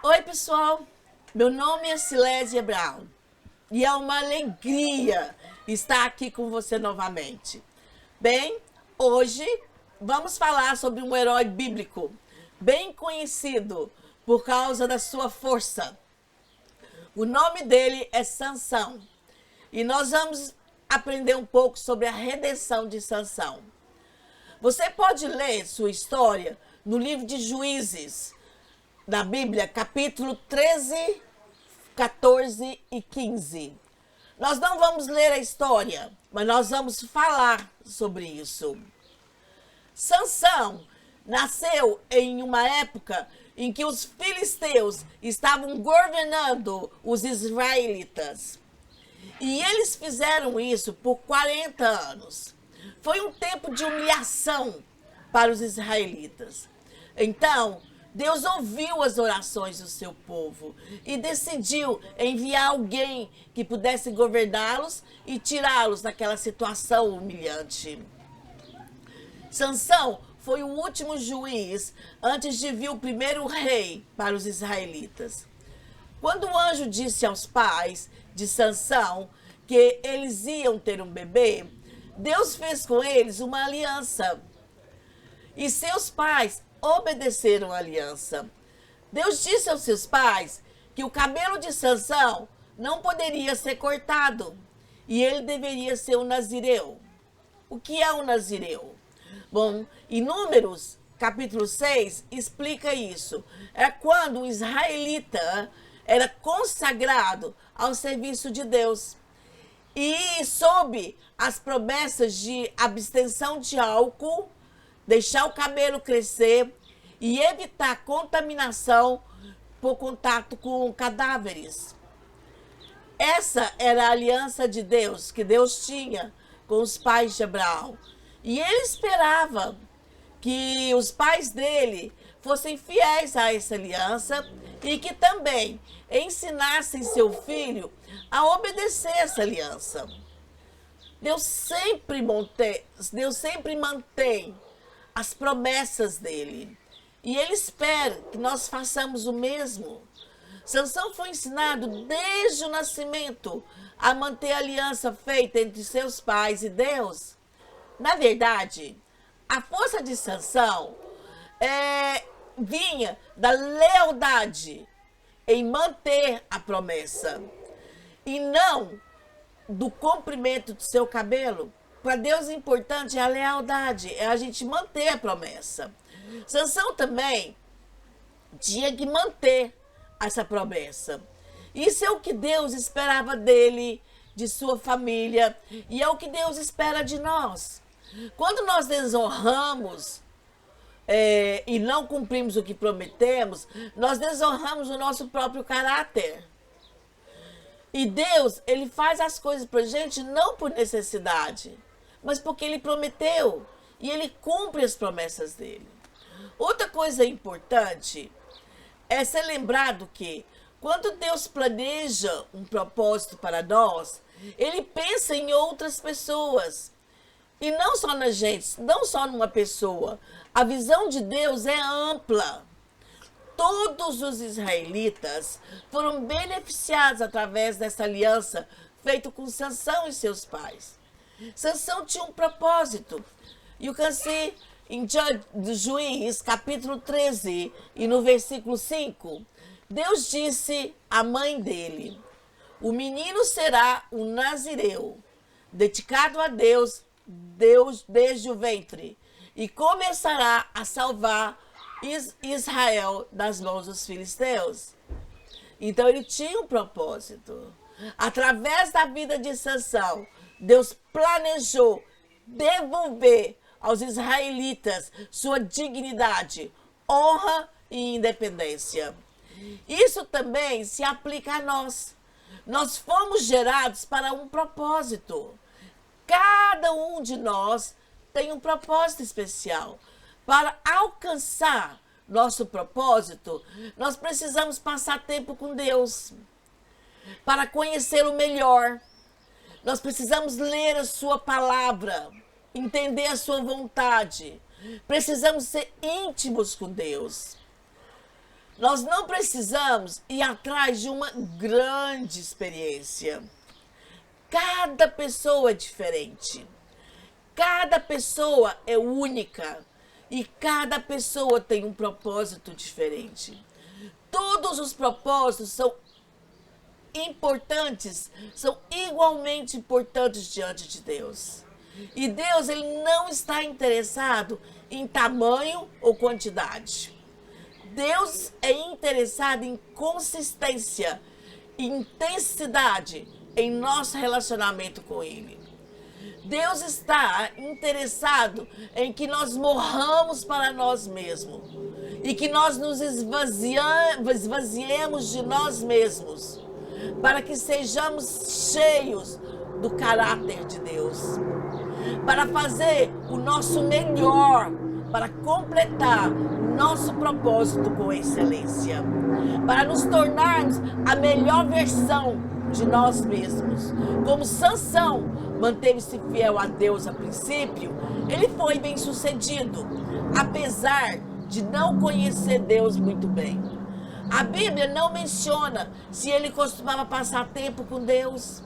Oi, pessoal. Meu nome é Silésia Brown e é uma alegria estar aqui com você novamente. Bem, hoje vamos falar sobre um herói bíblico bem conhecido por causa da sua força. O nome dele é Sansão e nós vamos aprender um pouco sobre a redenção de Sansão. Você pode ler sua história no livro de Juízes, da Bíblia, capítulo 13, 14 e 15. Nós não vamos ler a história, mas nós vamos falar sobre isso. Sansão nasceu em uma época em que os filisteus estavam governando os israelitas. E eles fizeram isso por 40 anos. Foi um tempo de humilhação para os israelitas. Então, Deus ouviu as orações do seu povo e decidiu enviar alguém que pudesse governá-los e tirá-los daquela situação humilhante. Sansão foi o último juiz antes de vir o primeiro rei para os israelitas. Quando o anjo disse aos pais de Sansão que eles iam ter um bebê, Deus fez com eles uma aliança. E seus pais obedeceram a aliança. Deus disse aos seus pais que o cabelo de Sansão não poderia ser cortado e ele deveria ser um nazireu. O que é um nazireu? Bom, em Números, capítulo 6, explica isso. É quando o israelita era consagrado ao serviço de Deus. E sob as promessas de abstenção de álcool, deixar o cabelo crescer e evitar contaminação por contato com cadáveres. Essa era a aliança de Deus, que Deus tinha com os pais de Abraão. E ele esperava que os pais dele fossem fiéis a essa aliança e que também ensinassem seu filho a obedecer essa aliança. Deus sempre mantém as promessas dele. E ele espera que nós façamos o mesmo. Sansão foi ensinado desde o nascimento a manter a aliança feita entre seus pais e Deus. Na verdade, a força de Sansão vinha da lealdade em manter a promessa e não do comprimento do seu cabelo. Para Deus o importante é a lealdade, é a gente manter a promessa. Sansão também tinha que manter essa promessa. Isso é o que Deus esperava dele, de sua família, e é o que Deus espera de nós. Quando nós desonramos e não cumprimos o que prometemos, nós desonramos o nosso próprio caráter. E Deus, ele faz as coisas para a gente não por necessidade, mas porque ele prometeu e ele cumpre as promessas dele. Outra coisa importante é ser lembrado que quando Deus planeja um propósito para nós, ele pensa em outras pessoas. E não só na gente, não só numa pessoa. A visão de Deus é ampla. Todos os israelitas foram beneficiados através dessa aliança feita com Sansão e seus pais. Sansão tinha um propósito. You can see em Juízes, capítulo 13, e no versículo 5, Deus disse à mãe dele: o menino será um nazireu, dedicado a Deus desde o ventre, e começará a salvar Israel das mãos dos filisteus. Então ele tinha um propósito. Através da vida de Sansão, Deus planejou devolver aos israelitas sua dignidade, honra e independência. Isso também se aplica a nós. Nós fomos gerados para um propósito. Cada um de nós tem um propósito especial. Para alcançar nosso propósito, nós precisamos passar tempo com Deus. Para conhecê-lo melhor, nós precisamos ler a sua palavra, entender a sua vontade. Precisamos ser íntimos com Deus. Nós não precisamos ir atrás de uma grande experiência. Cada pessoa é diferente. Cada pessoa é única. E cada pessoa tem um propósito diferente. Todos os propósitos são importantes, são igualmente importantes diante de Deus. E Deus, ele não está interessado em tamanho ou quantidade. Deus é interessado em consistência e intensidade em nosso relacionamento com Ele. Deus está interessado em que nós morramos para nós mesmos e que nós nos esvaziemos de nós mesmos, para que sejamos cheios do caráter de Deus, para fazer o nosso melhor, para completar nosso propósito com excelência, para nos tornarmos a melhor versão de nós mesmos. Como Sansão manteve-se fiel a Deus a princípio, ele foi bem-sucedido, apesar de não conhecer Deus muito bem. A Bíblia não menciona se ele costumava passar tempo com Deus.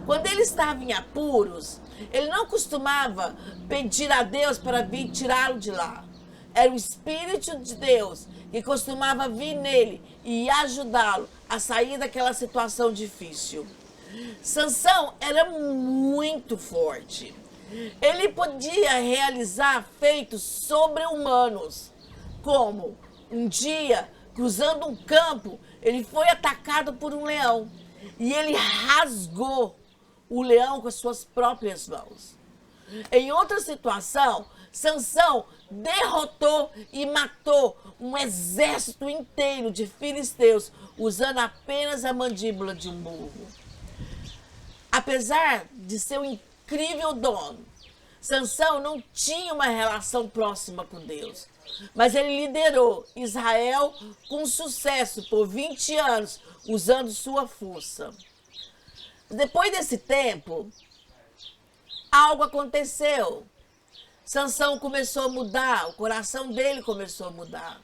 Quando ele estava em apuros, ele não costumava pedir a Deus para vir tirá-lo de lá. Era o Espírito de Deus que costumava vir nele e ajudá-lo a sair daquela situação difícil. Sansão era muito forte. Ele podia realizar feitos sobre-humanos, como um dia, cruzando um campo, ele foi atacado por um leão e ele rasgou o leão com as suas próprias mãos. Em outra situação, Sansão derrotou e matou um exército inteiro de filisteus usando apenas a mandíbula de um burro. Apesar de seu incrível dom, Sansão não tinha uma relação próxima com Deus, mas ele liderou Israel com sucesso por 20 anos, usando sua força. Depois desse tempo, algo aconteceu. Sansão começou a mudar, o coração dele começou a mudar.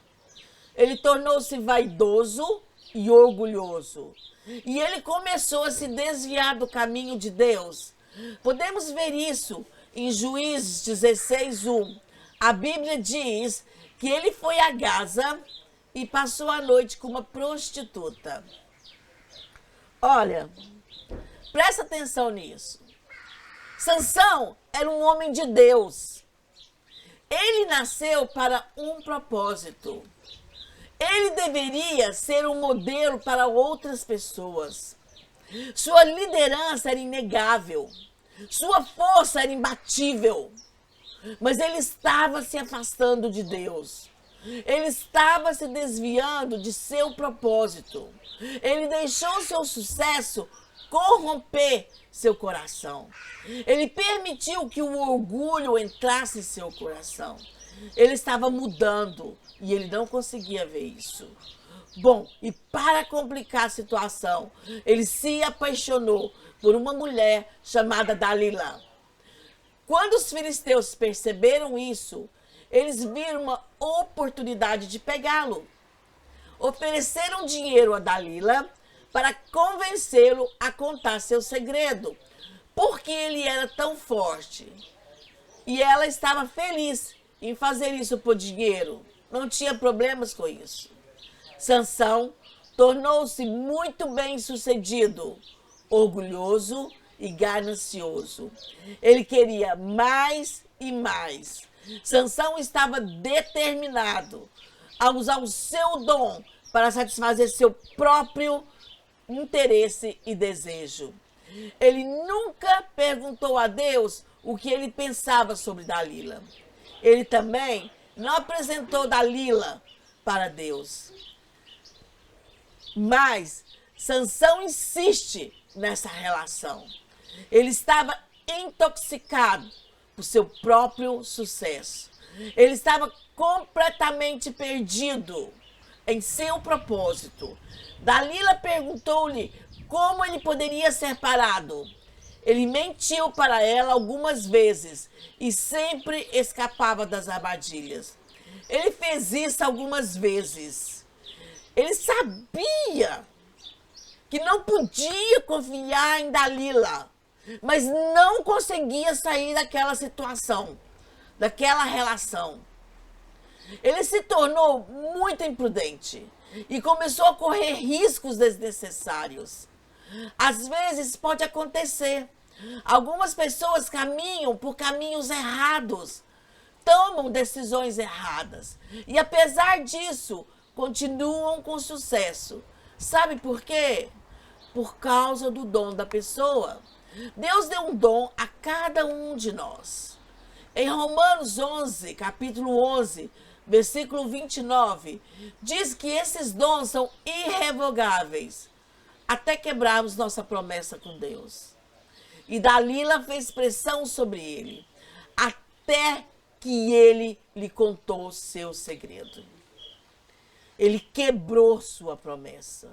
Ele tornou-se vaidoso e orgulhoso. E ele começou a se desviar do caminho de Deus. Podemos ver isso em Juízes 16:1. A Bíblia diz que ele foi a Gaza e passou a noite com uma prostituta. Olha, presta atenção nisso. Sansão era um homem de Deus. Ele nasceu para um propósito. Ele deveria ser um modelo para outras pessoas. Sua liderança era inegável. Sua força era imbatível. Mas ele estava se afastando de Deus. Ele estava se desviando de seu propósito. Ele deixou seu sucesso corromper seu coração. Ele permitiu que o orgulho entrasse em seu coração. Ele estava mudando e ele não conseguia ver isso. Bom, e para complicar a situação, ele se apaixonou por uma mulher chamada Dalila. Quando os filisteus perceberam isso, eles viram uma oportunidade de pegá-lo. Ofereceram dinheiro a Dalila para convencê-lo a contar seu segredo, porque ele era tão forte. E ela estava feliz em fazer isso por dinheiro, não tinha problemas com isso. Sansão tornou-se muito bem-sucedido, orgulhoso e ganancioso. Ele queria mais e mais. Sansão estava determinado a usar o seu dom para satisfazer seu próprio interesse e desejo. Ele nunca perguntou a Deus o que ele pensava sobre Dalila. Ele também não apresentou Dalila para Deus. Mas Sansão insiste nessa relação. Ele estava intoxicado por seu próprio sucesso. Ele estava completamente perdido em seu propósito. Dalila perguntou-lhe como ele poderia ser parado. Ele mentiu para ela algumas vezes e sempre escapava das armadilhas. Ele fez isso algumas vezes. Ele sabia que não podia confiar em Dalila, mas não conseguia sair daquela situação, daquela relação. Ele se tornou muito imprudente e começou a correr riscos desnecessários. Às vezes pode acontecer. Algumas pessoas caminham por caminhos errados, tomam decisões erradas e, apesar disso, continuam com sucesso. Sabe por quê? Por causa do dom da pessoa. Deus deu um dom a cada um de nós. Em Romanos 11, capítulo 11, versículo 29, diz que esses dons são irrevogáveis até quebrarmos nossa promessa com Deus. E Dalila fez pressão sobre ele, até que ele lhe contou seu segredo. Ele quebrou sua promessa.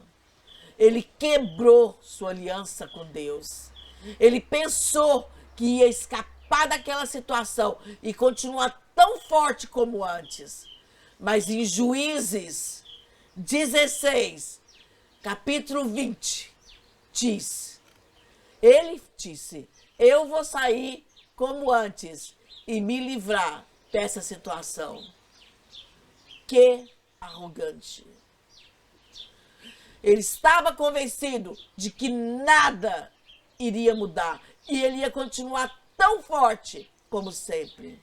Ele quebrou sua aliança com Deus. Ele pensou que ia escapar daquela situação e continuar tão forte como antes. Mas em Juízes 16, capítulo 20, ele disse, eu vou sair como antes e me livrar dessa situação. Que arrogante. Ele estava convencido de que nada iria mudar e ele ia continuar tão forte como sempre.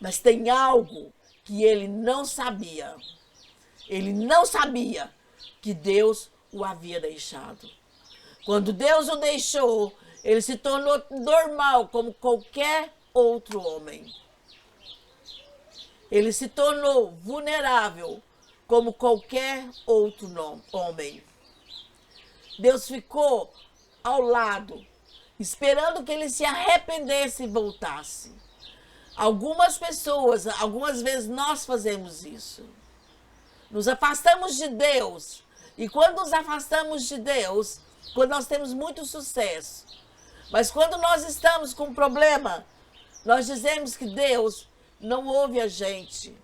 Mas tem algo que ele não sabia. Ele não sabia que Deus o havia deixado. Quando Deus o deixou, ele se tornou normal como qualquer outro homem. Ele se tornou vulnerável como qualquer outro homem. Deus ficou ao lado, esperando que ele se arrependesse e voltasse. Algumas pessoas, algumas vezes nós fazemos isso. Nos afastamos de Deus. E quando nos afastamos de Deus, quando nós temos muito sucesso, mas quando nós estamos com um problema, nós dizemos que Deus não ouve a gente.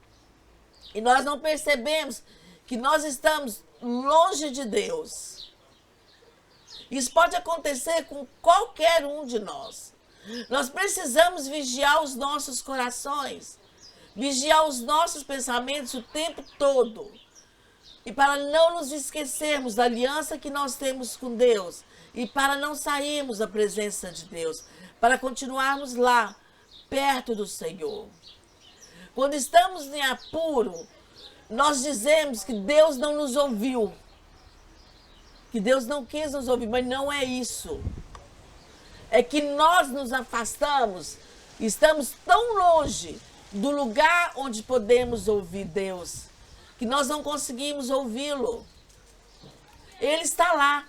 E nós não percebemos que nós estamos longe de Deus. Isso pode acontecer com qualquer um de nós. Nós precisamos vigiar os nossos corações, vigiar os nossos pensamentos o tempo todo. E para não nos esquecermos da aliança que nós temos com Deus, e para não sairmos da presença de Deus, para continuarmos lá, perto do Senhor. Quando estamos em apuro, nós dizemos que Deus não nos ouviu, que Deus não quis nos ouvir, mas não é isso. É que nós nos afastamos, estamos tão longe do lugar onde podemos ouvir Deus, que nós não conseguimos ouvi-lo. Ele está lá,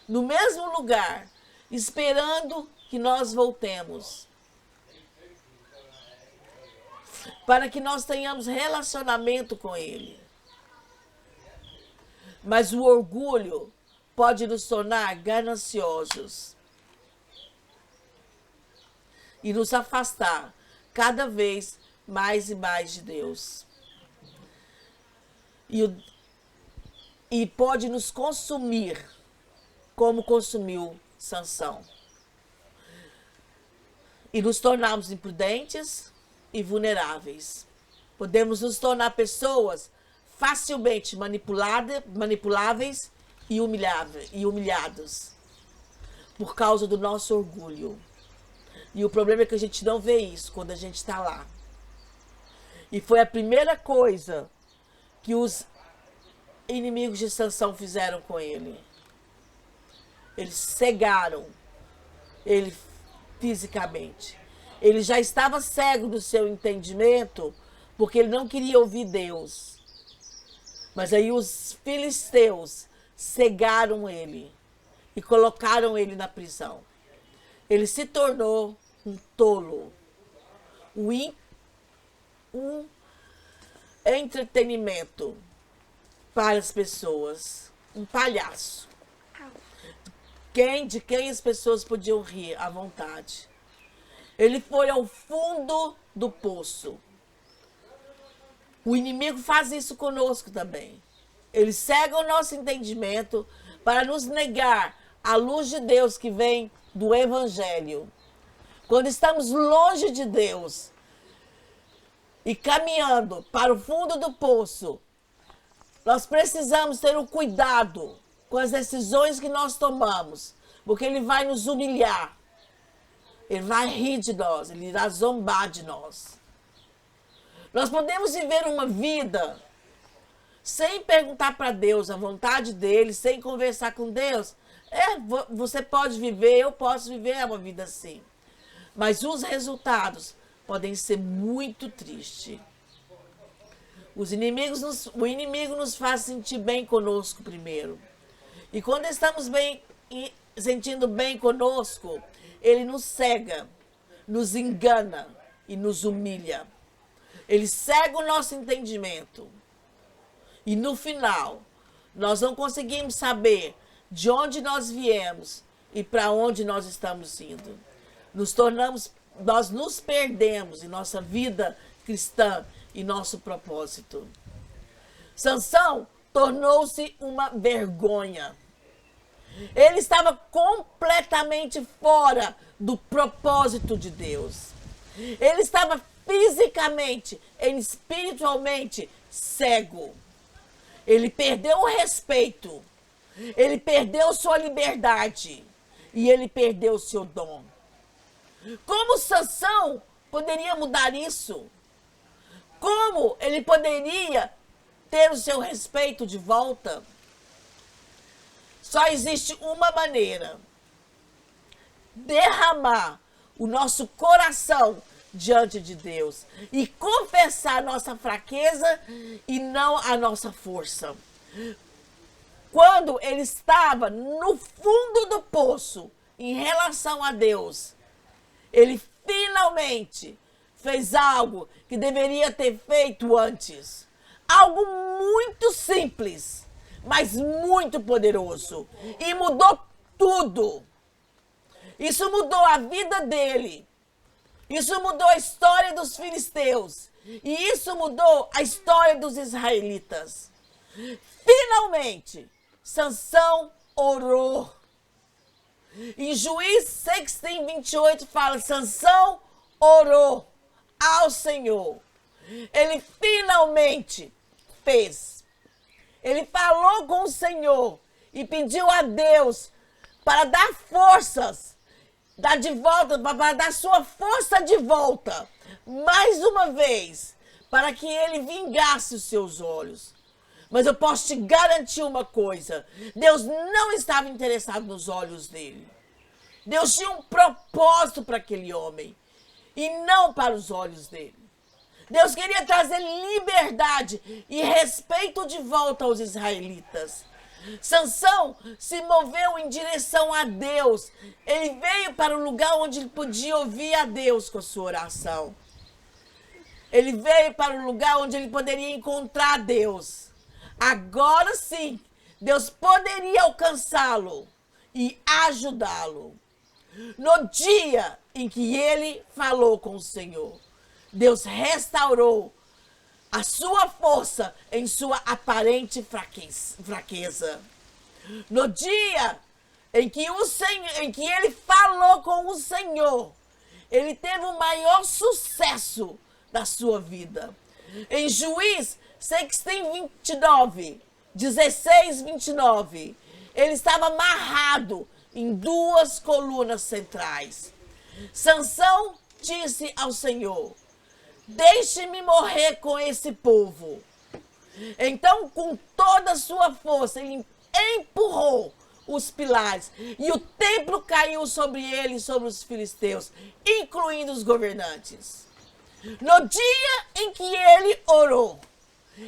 no mesmo lugar, esperando que nós voltemos, para que nós tenhamos relacionamento com Ele. Mas o orgulho pode nos tornar gananciosos e nos afastar cada vez mais e mais de Deus. E pode nos consumir, como consumiu Sansão. E nos tornarmos imprudentes e vulneráveis. Podemos nos tornar pessoas facilmente manipuláveis e humilhados por causa do nosso orgulho. E o problema é que a gente não vê isso quando a gente está lá. E foi a primeira coisa que os inimigos de Sansão fizeram com ele. Eles cegaram ele fisicamente. Ele já estava cego do seu entendimento, porque ele não queria ouvir Deus. Mas aí os filisteus cegaram ele e colocaram ele na prisão. Ele se tornou um tolo, um entretenimento para as pessoas, um palhaço. De quem as pessoas podiam rir à vontade. Ele foi ao fundo do poço. O inimigo faz isso conosco também. Ele cega o nosso entendimento para nos negar a luz de Deus que vem do Evangelho. Quando estamos longe de Deus e caminhando para o fundo do poço, nós precisamos ter o cuidado com as decisões que nós tomamos, porque Ele vai nos humilhar, Ele vai rir de nós, Ele irá zombar de nós. Nós podemos viver uma vida sem perguntar para Deus a vontade dEle, sem conversar com Deus. Você pode viver, eu posso viver uma vida assim. Mas os resultados podem ser muito tristes. O inimigo nos faz sentir bem conosco primeiro. E quando estamos bem, sentindo bem conosco, ele nos cega, nos engana e nos humilha. Ele cega o nosso entendimento. E no final, nós não conseguimos saber de onde nós viemos e para onde nós estamos indo. Nós nos perdemos em nossa vida cristã e nosso propósito. Sansão tornou-se uma vergonha. Ele estava completamente fora do propósito de Deus. Ele estava fisicamente e espiritualmente cego. Ele perdeu o respeito. Ele perdeu sua liberdade. E ele perdeu seu dom. Como Sansão poderia mudar isso? Como ele poderia ter o seu respeito de volta? Só existe uma maneira: derramar o nosso coração diante de Deus e confessar a nossa fraqueza e não a nossa força. Quando ele estava no fundo do poço em relação a Deus, ele finalmente fez algo que deveria ter feito antes. Algo muito simples, mas muito poderoso. E mudou tudo. Isso mudou a vida dele. Isso mudou a história dos filisteus. E isso mudou a história dos israelitas. Finalmente, Sansão orou. Em Juízes 16, 28 fala: Sansão orou ao Senhor. Ele finalmente fez. Ele falou com o Senhor e pediu a Deus para dar forças, para dar sua força de volta, mais uma vez, para que ele vingasse os seus olhos. Mas eu posso te garantir uma coisa: Deus não estava interessado nos olhos dele. Deus tinha um propósito para aquele homem e não para os olhos dele. Deus queria trazer liberdade e respeito de volta aos israelitas. Sansão se moveu em direção a Deus. Ele veio para um lugar onde ele podia ouvir a Deus com a sua oração. Ele veio para um lugar onde ele poderia encontrar Deus. Agora sim, Deus poderia alcançá-lo e ajudá-lo. No dia em que ele falou com o Senhor, Deus restaurou a sua força em sua aparente fraqueza. No dia em que ele falou com o Senhor, ele teve o maior sucesso da sua vida. Em Juízes 16, 29, ele estava amarrado em duas colunas centrais. Sansão disse ao Senhor: deixe-me morrer com esse povo. Então, com toda a sua força, ele empurrou os pilares e o templo caiu sobre ele e sobre os filisteus, incluindo os governantes. No dia em que ele orou,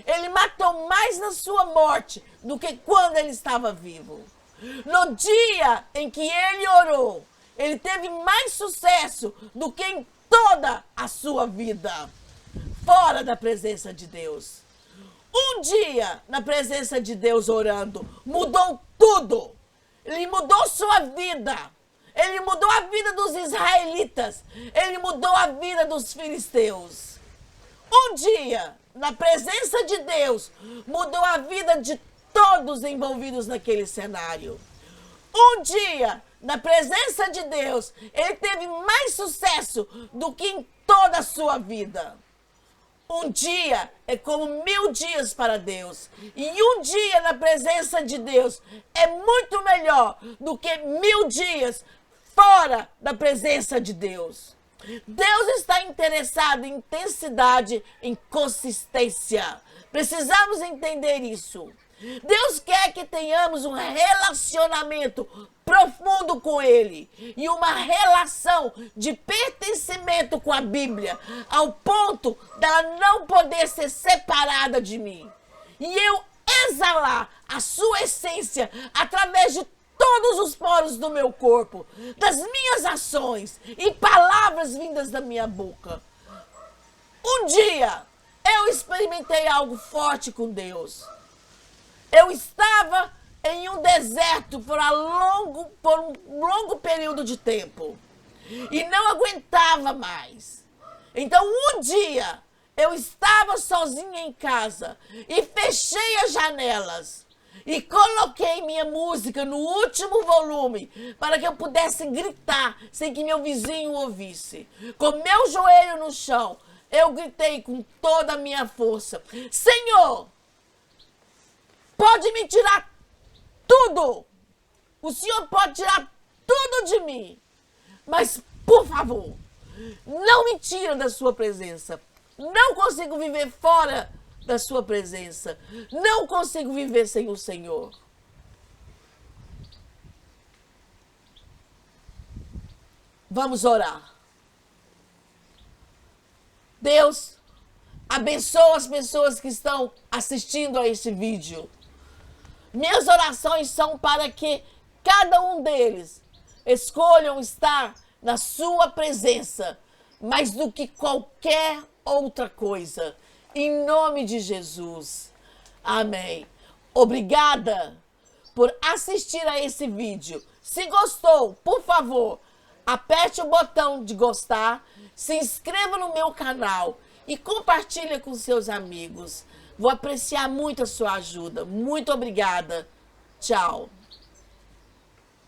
ele matou mais na sua morte do que quando ele estava vivo. No dia em que ele orou, ele teve mais sucesso do que em toda a sua vida fora da presença de Deus. Um dia na presença de Deus orando, mudou tudo. Ele mudou sua vida. Ele mudou a vida dos israelitas. Ele mudou a vida dos filisteus. Um dia na presença de Deus, mudou a vida de todos envolvidos naquele cenário. Um dia, na presença de Deus, ele teve mais sucesso do que em toda a sua vida. Um dia é como 1000 dias para Deus. E um dia na presença de Deus é muito melhor do que 1000 dias fora da presença de Deus. Deus está interessado em intensidade, em consistência. Precisamos entender isso. Deus quer que tenhamos um relacionamento profundo com Ele e uma relação de pertencimento com a Bíblia, ao ponto dela não poder ser separada de mim. E eu exalar a sua essência através de todos os poros do meu corpo, das minhas ações e palavras vindas da minha boca. Um dia eu experimentei algo forte com Deus. Eu estava em um deserto por um longo período de tempo e não aguentava mais. Então, um dia, eu estava sozinha em casa e fechei as janelas e coloquei minha música no último volume para que eu pudesse gritar sem que meu vizinho ouvisse. Com meu joelho no chão, eu gritei com toda a minha força: Senhor, pode me tirar tudo. O Senhor pode tirar tudo de mim. Mas, por favor, não me tira da sua presença. Não consigo viver fora da sua presença. Não consigo viver sem o Senhor. Vamos orar. Deus, abençoa as pessoas que estão assistindo a este vídeo. Minhas orações são para que cada um deles escolham estar na sua presença mais do que qualquer outra coisa. Em nome de Jesus. Amém. Obrigada por assistir a esse vídeo. Se gostou, por favor, aperte o botão de gostar, se inscreva no meu canal e compartilhe com seus amigos. Vou apreciar muito a sua ajuda. Muito obrigada. Tchau.